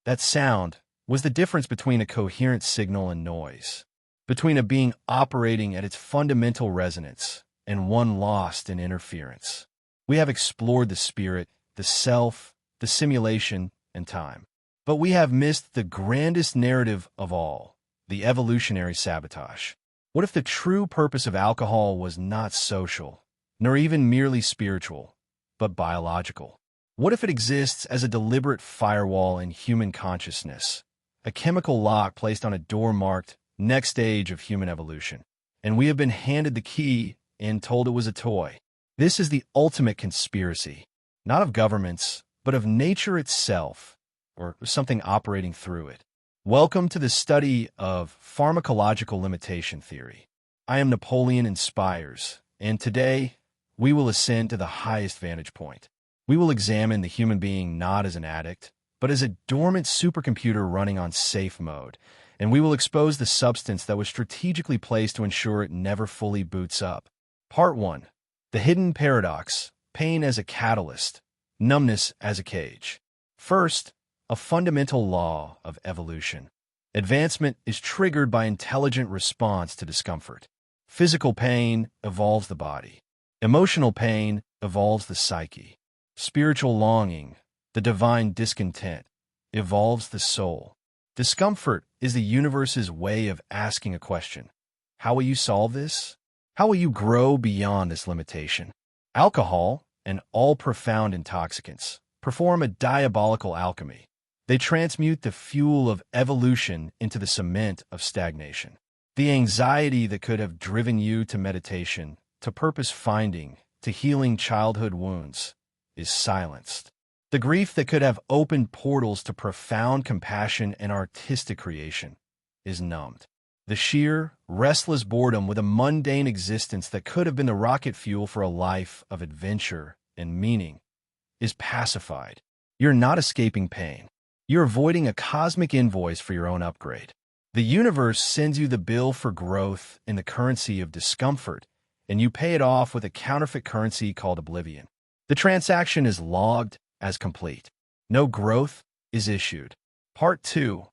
That sound was the difference between a coherent signal and noise, between a being operating at its fundamental resonance and one lost in interference. We have explored the spirit, the self, the simulation, and time. But we have missed the grandest narrative of all, the evolutionary sabotage. What if the true purpose of alcohol was not social, nor even merely spiritual, but biological? What if it exists as a deliberate firewall in human consciousness, a chemical lock placed on a door marked next stage of human evolution, and we have been handed the key and told it was a toy? This is the ultimate conspiracy, not of governments, but of nature itself, or something operating through it. Welcome to the study of Pharmacological Limitation Theory. I am Napoleon Inspires, and today we will ascend to the highest vantage point. We will examine the human being not as an addict, but as a dormant supercomputer running on safe mode, and we will expose the substance that was strategically placed to ensure it never fully boots up. Part 1. The hidden paradox, pain as a catalyst, numbness as a cage. First, a fundamental law of evolution. Advancement is triggered by intelligent response to discomfort. Physical pain evolves the body. Emotional pain evolves the psyche. Spiritual longing, the divine discontent, evolves the soul. Discomfort is the universe's way of asking a question. How will you solve this? How will you grow beyond this limitation? Alcohol, and all profound intoxicants, perform a diabolical alchemy. They transmute the fuel of evolution into the cement of stagnation. The anxiety that could have driven you to meditation, to purpose-finding, to healing childhood wounds, is silenced. The grief that could have opened portals to profound compassion and artistic creation is numbed. The sheer, restless boredom with a mundane existence that could have been the rocket fuel for a life of adventure and meaning is pacified. You're not escaping pain. You're avoiding a cosmic invoice for your own upgrade. The universe sends you the bill for growth in the currency of discomfort, and you pay it off with a counterfeit currency called oblivion. The transaction is logged as complete. No growth is issued. Part 2.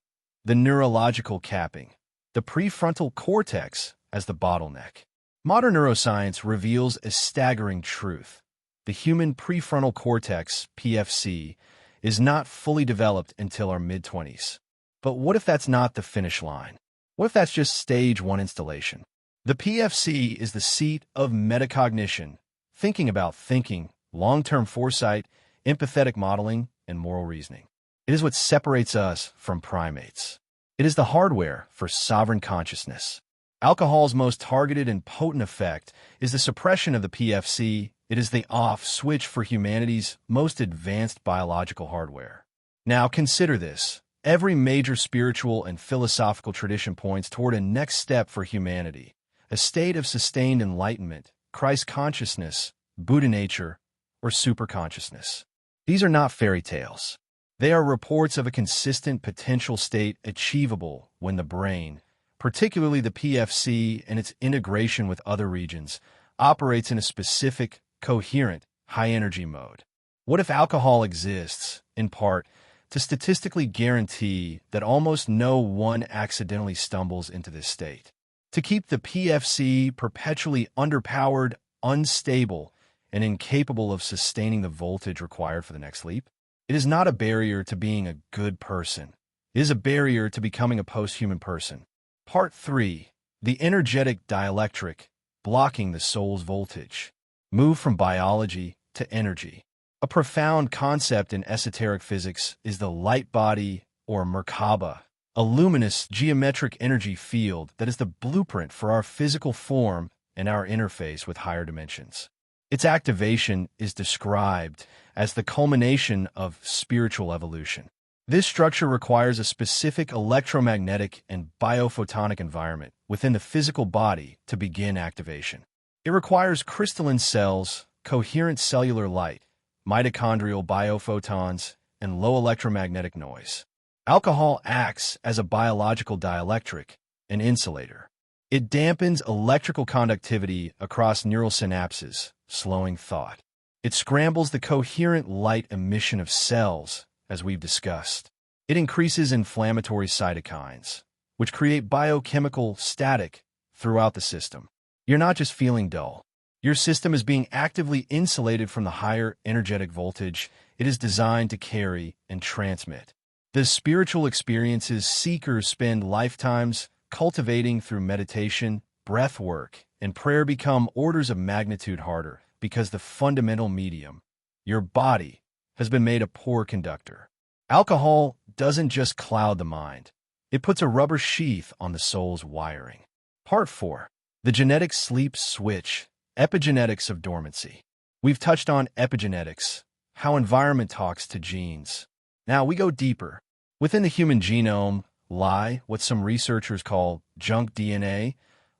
The neurological capping. The prefrontal cortex as the bottleneck. Modern neuroscience reveals a staggering truth. The human prefrontal cortex, PFC, is not fully developed until our mid-20s. But what if that's not the finish line? What if that's just stage 1 installation? The PFC is the seat of metacognition, thinking about thinking, long-term foresight, empathetic modeling, and moral reasoning. It is what separates us from primates. It is the hardware for sovereign consciousness. Alcohol's most targeted and potent effect is the suppression of the PFC. It is the off switch for humanity's most advanced biological hardware. Now consider this. Every major spiritual and philosophical tradition points toward a next step for humanity, a state of sustained enlightenment, Christ consciousness, Buddha nature, or superconsciousness. These are not fairy tales. They are reports of a consistent potential state achievable when the brain, particularly the PFC and its integration with other regions, operates in a specific, coherent, high-energy mode. What if alcohol exists, in part, to statistically guarantee that almost no one accidentally stumbles into this state? To keep the PFC perpetually underpowered, unstable, and incapable of sustaining the voltage required for the next leap? It is not a barrier to being a good person. It is a barrier to becoming a post-human person. Part 3. The Energetic Dielectric, blocking the soul's voltage. Move from biology to energy. A profound concept in esoteric physics is the light body, or Merkaba, a luminous geometric energy field that is the blueprint for our physical form and our interface with higher dimensions. Its activation is described as the culmination of spiritual evolution. This structure requires a specific electromagnetic and biophotonic environment within the physical body to begin activation. It requires crystalline cells, coherent cellular light, mitochondrial biophotons, and low electromagnetic noise. Alcohol acts as a biological dielectric, an insulator. It dampens electrical conductivity across neural synapses, slowing thought. It scrambles the coherent light emission of cells, as we've discussed. It increases inflammatory cytokines, which create biochemical static throughout the system. You're not just feeling dull. Your system is being actively insulated from the higher energetic voltage it is designed to carry and transmit. The spiritual experiences seekers spend lifetimes cultivating through meditation, breath work, and prayer become orders of magnitude harder because the fundamental medium, your body, has been made a poor conductor. Alcohol doesn't just cloud the mind. It puts a rubber sheath on the soul's wiring. Part 4. The genetic sleep switch, epigenetics of dormancy. We've touched on epigenetics, how environment talks to genes. Now we go deeper. Within the human genome lie what some researchers call junk DNA,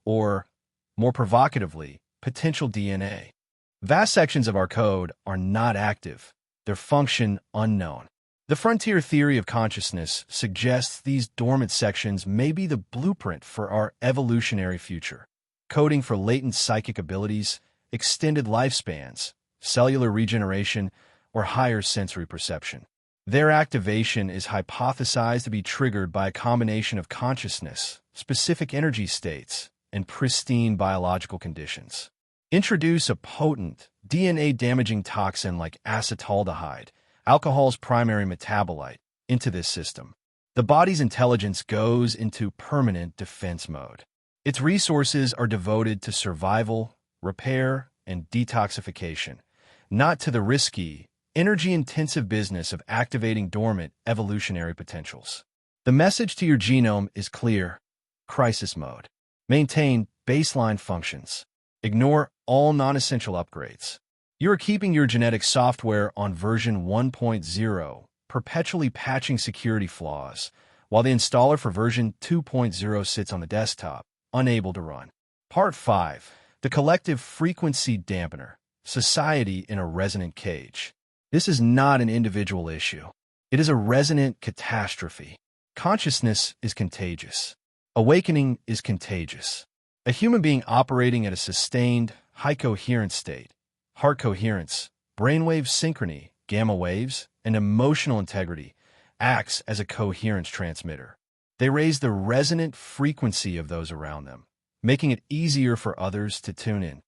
or, more provocatively, potential DNA. Vast sections of our code are not active, their function unknown. The frontier theory of consciousness suggests these dormant sections may be the blueprint for our evolutionary future, coding for latent psychic abilities, extended lifespans, cellular regeneration, or higher sensory perception. Their activation is hypothesized to be triggered by a combination of consciousness, specific energy states, and pristine biological conditions. Introduce a potent, DNA-damaging toxin like acetaldehyde, alcohol's primary metabolite, into this system. The body's intelligence goes into permanent defense mode. Its resources are devoted to survival, repair, and detoxification, not to the risky, energy-intensive business of activating dormant evolutionary potentials. The message to your genome is clear: crisis mode. Maintain baseline functions. Ignore all non-essential upgrades. You are keeping your genetic software on version 1.0, perpetually patching security flaws, while the installer for version 2.0 sits on the desktop, unable to run. Part 5. The collective frequency dampener. Society in a resonant cage. This is not an individual issue. It is a resonant catastrophe. Consciousness is contagious. Awakening is contagious. A human being operating at a sustained, high-coherence state, heart coherence, brainwave synchrony, gamma waves, and emotional integrity, acts as a coherence transmitter. They raise the resonant frequency of those around them, making it easier for others to tune in.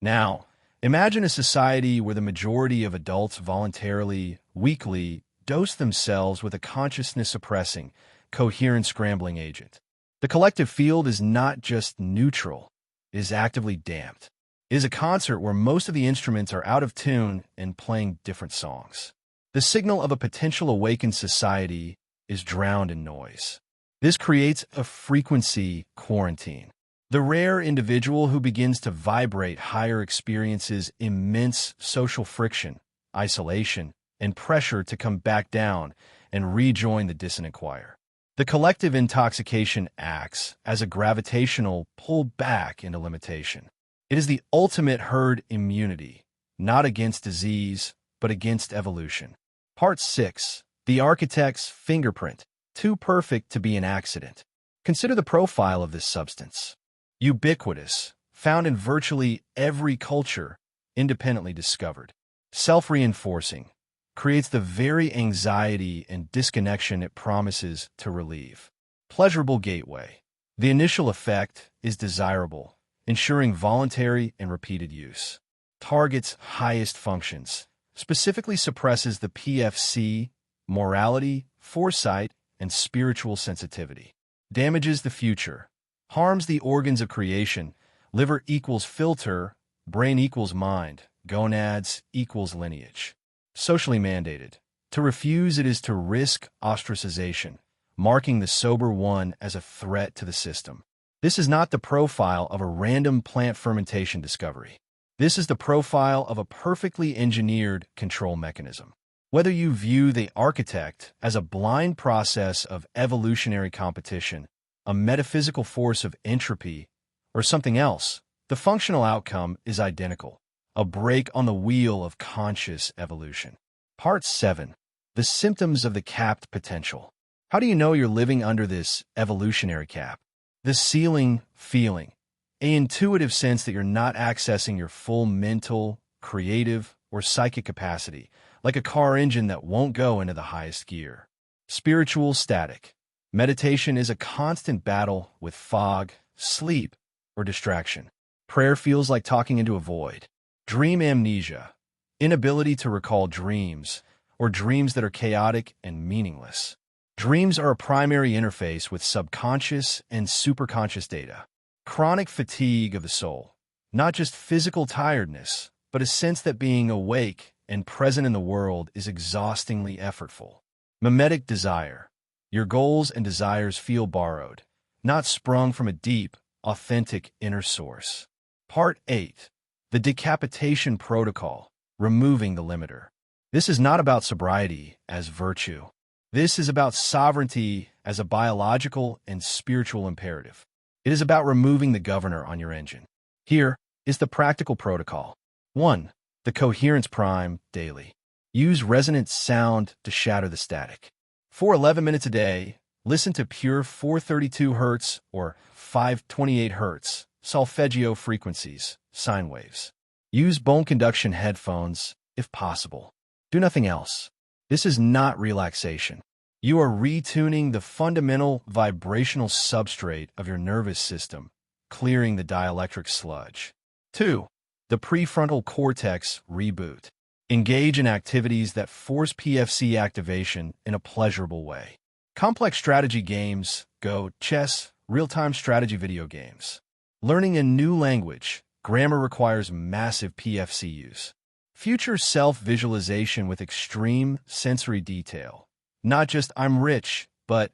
Now, imagine a society where the majority of adults voluntarily, weekly, dose themselves with a consciousness-suppressing, coherence-scrambling agent. The collective field is not just neutral, it is actively damped. It is a concert where most of the instruments are out of tune and playing different songs. The signal of a potential awakened society is drowned in noise. This creates a frequency quarantine. The rare individual who begins to vibrate higher experiences immense social friction, isolation, and pressure to come back down and rejoin the dissonant choir. The collective intoxication acts as a gravitational pull back into limitation. It is the ultimate herd immunity, not against disease, but against evolution. Part 6. The architect's fingerprint. Too perfect to be an accident. Consider the profile of this substance. Ubiquitous, found in virtually every culture, independently discovered. Self-reinforcing, creates the very anxiety and disconnection it promises to relieve. Pleasurable gateway. The initial effect is desirable, ensuring voluntary and repeated use. Targets highest functions, specifically suppresses the PFC, morality, foresight, and spiritual sensitivity. Damages the future, harms the organs of creation, liver equals filter, brain equals mind, gonads equals lineage. Socially mandated. To refuse it is to risk ostracization, marking the sober one as a threat to the system. This is not the profile of a random plant fermentation discovery. This is the profile of a perfectly engineered control mechanism. Whether you view the architect as a blind process of evolutionary competition, a metaphysical force of entropy, or something else, the functional outcome is identical: a break on the wheel of conscious evolution. Part 7. The symptoms of the capped potential. How do you know you're living under this evolutionary cap? The ceiling feeling, an intuitive sense that you're not accessing your full mental, creative, or psychic capacity, like a car engine that won't go into the highest gear. Spiritual static. Meditation is a constant battle with fog, sleep, or distraction. Prayer feels like talking into a void. Dream amnesia. Inability to recall dreams, or dreams that are chaotic and meaningless. Dreams are a primary interface with subconscious and superconscious data. Chronic fatigue of the soul. Not just physical tiredness, but a sense that being awake and present in the world is exhaustingly effortful. Mimetic desire. Your goals and desires feel borrowed, not sprung from a deep, authentic inner source. Part 8. The Decapitation Protocol. Removing the limiter. This is not about sobriety as virtue. This is about sovereignty as a biological and spiritual imperative. It is about removing the governor on your engine. Here is the practical protocol. 1. The coherence prime daily. Use resonant sound to shatter the static. For 11 minutes a day, listen to pure 432 Hz or 528 Hz solfeggio frequencies, sine waves. Use bone conduction headphones if possible. Do nothing else. This is not relaxation. You are retuning the fundamental vibrational substrate of your nervous system, clearing the dielectric sludge. 2. The Prefrontal Cortex reboot. Engage in activities that force PFC activation in a pleasurable way. Complex strategy games, Go, chess, real-time strategy video games. Learning a new language, grammar requires massive PFC use. Future self-visualization with extreme sensory detail. Not just I'm rich, but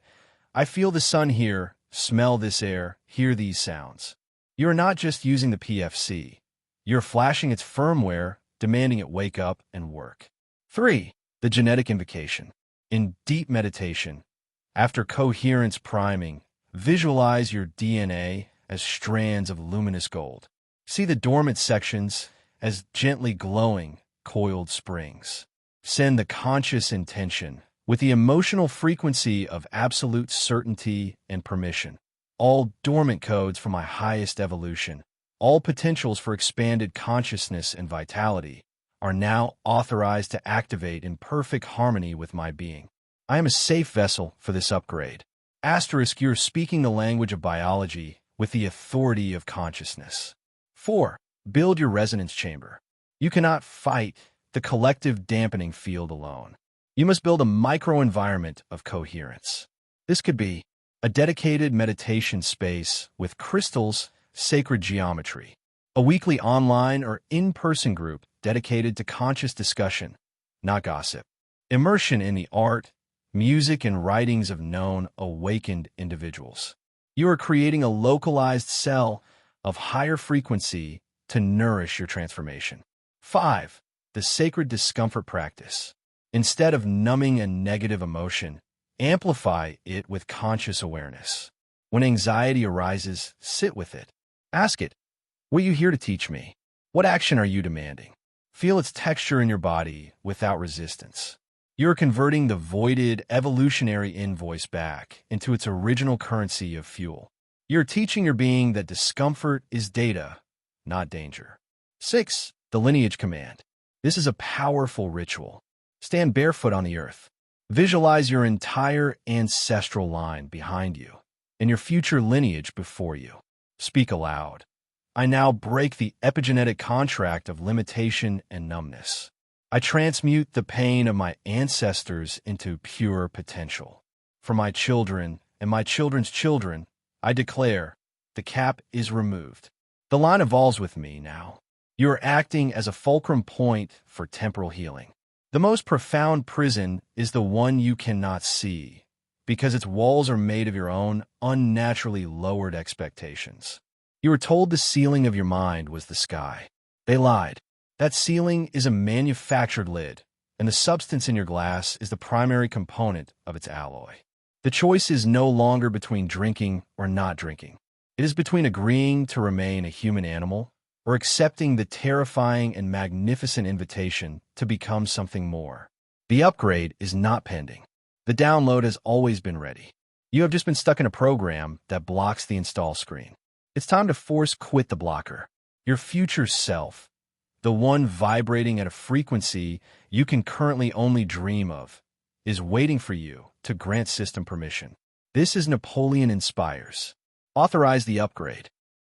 I feel the sun here, smell this air, hear these sounds. You're not just using the PFC. You're flashing its firmware, demanding it wake up and work. 3. The genetic invocation. In deep meditation, after coherence priming, visualize your DNA as strands of luminous gold. See the dormant sections as gently glowing, coiled springs. Send the conscious intention with the emotional frequency of absolute certainty and permission. All dormant codes for my highest evolution, all potentials for expanded consciousness and vitality, are now authorized to activate in perfect harmony with my being. I am a safe vessel for this upgrade. Asterisk, you're speaking the language of biology with the authority of consciousness. 4. Build your resonance chamber. You cannot fight the collective dampening field alone. You must build a microenvironment of coherence. This could be a dedicated meditation space with crystals, sacred geometry, a weekly online or in-person group dedicated to conscious discussion, not gossip, immersion in the art, music, and writings of known, awakened individuals. You are creating a localized cell of higher frequency to nourish your transformation. 5. The sacred discomfort practice. Instead of numbing a negative emotion, amplify it with conscious awareness. When anxiety arises, sit with it. Ask it, what are you here to teach me? What action are you demanding? Feel its texture in your body without resistance. You're converting the voided evolutionary invoice back into its original currency of fuel. You're teaching your being that discomfort is data, not danger. 6. The lineage command. This is a powerful ritual. Stand barefoot on the earth. Visualize your entire ancestral line behind you and your future lineage before you. Speak aloud. I now break the epigenetic contract of limitation and numbness. I transmute the pain of my ancestors into pure potential. For my children and my children's children, I declare, the cap is removed. The line evolves with me now. You are acting as a fulcrum point for temporal healing. The most profound prison is the one you cannot see, because its walls are made of your own unnaturally lowered expectations. You were told the ceiling of your mind was the sky. They lied. That ceiling is a manufactured lid, and the substance in your glass is the primary component of its alloy. The choice is no longer between drinking or not drinking. It is between agreeing to remain a human animal or accepting the terrifying and magnificent invitation to become something more. The upgrade is not pending. The download has always been ready. You have just been stuck in a program that blocks the install screen. It's time to force quit the blocker. Your future self, the one vibrating at a frequency you can currently only dream of, is waiting for you to grant system permission. This is Napoleon Inspires. Authorize the upgrade.